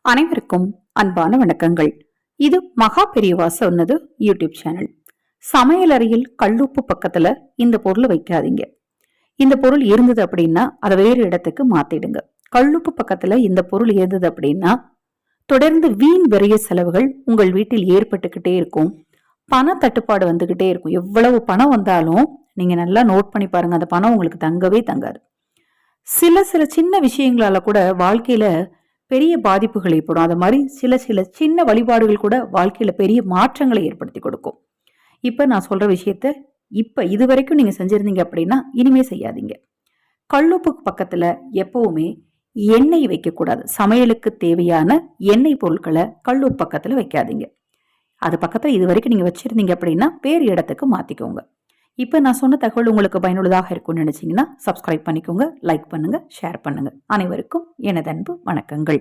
அனைவருக்கும் அன்பான வணக்கங்கள். இது மகா பெரியவா சொன்னது யூடியூப் சேனல். சமையலறையில் கல்லுப்பு பக்கத்துல இந்த பொருள் வைக்காதீங்க. இந்த பொருள் இருந்தது அப்படின்னா அதை வேறு இடத்துக்கு மாத்திடுங்க. கல்லுப்பு பக்கத்துல இந்த பொருள் இருந்தது அப்படின்னா தொடர்ந்து வீண் விரைய செலவுகள் உங்கள் வீட்டில் ஏற்பட்டுக்கிட்டே இருக்கும். பண தட்டுப்பாடு வந்துகிட்டே இருக்கும். எவ்வளவு பணம் வந்தாலும் நீங்க நல்லா நோட் பண்ணி பாருங்க, அந்த பணம் உங்களுக்கு தங்கவே தங்காது. சில சின்ன விஷயங்களால கூட வாழ்க்கையில பெரிய பாதிப்புகள் ஏற்படும். அது மாதிரி சில சின்ன வழிபாடுகள் கூட வாழ்க்கையில பெரிய மாற்றங்களை ஏற்படுத்தி கொடுக்கும். இப்ப நான் சொல்ற விஷயத்த இது வரைக்கும் நீங்க செஞ்சிருந்தீங்க அப்படின்னா இனிமே செய்யாதீங்க. கல்லுப்புக்கு பக்கத்துல எப்பவுமே எண்ணெய் வைக்கக்கூடாது. சமையலுக்கு தேவையான எண்ணெய் பொருட்களை கல்லுப்பு பக்கத்துல வைக்காதீங்க. அது பக்கத்துல இது வரைக்கும் நீங்க வச்சிருந்தீங்க அப்படின்னா வேறு இடத்துக்கு மாத்திக்கோங்க. இப்ப நான் சொன்ன தகவல் உங்களுக்கு பயனுள்ளதாக இருக்கும்னு நினைச்சீங்கன்னா சப்ஸ்கிரைப் பண்ணிக்கோங்க, லைக் பண்ணுங்க, ஷேர் பண்ணுங்க. அனைவருக்கும் எனது அன்பு வணக்கங்கள்.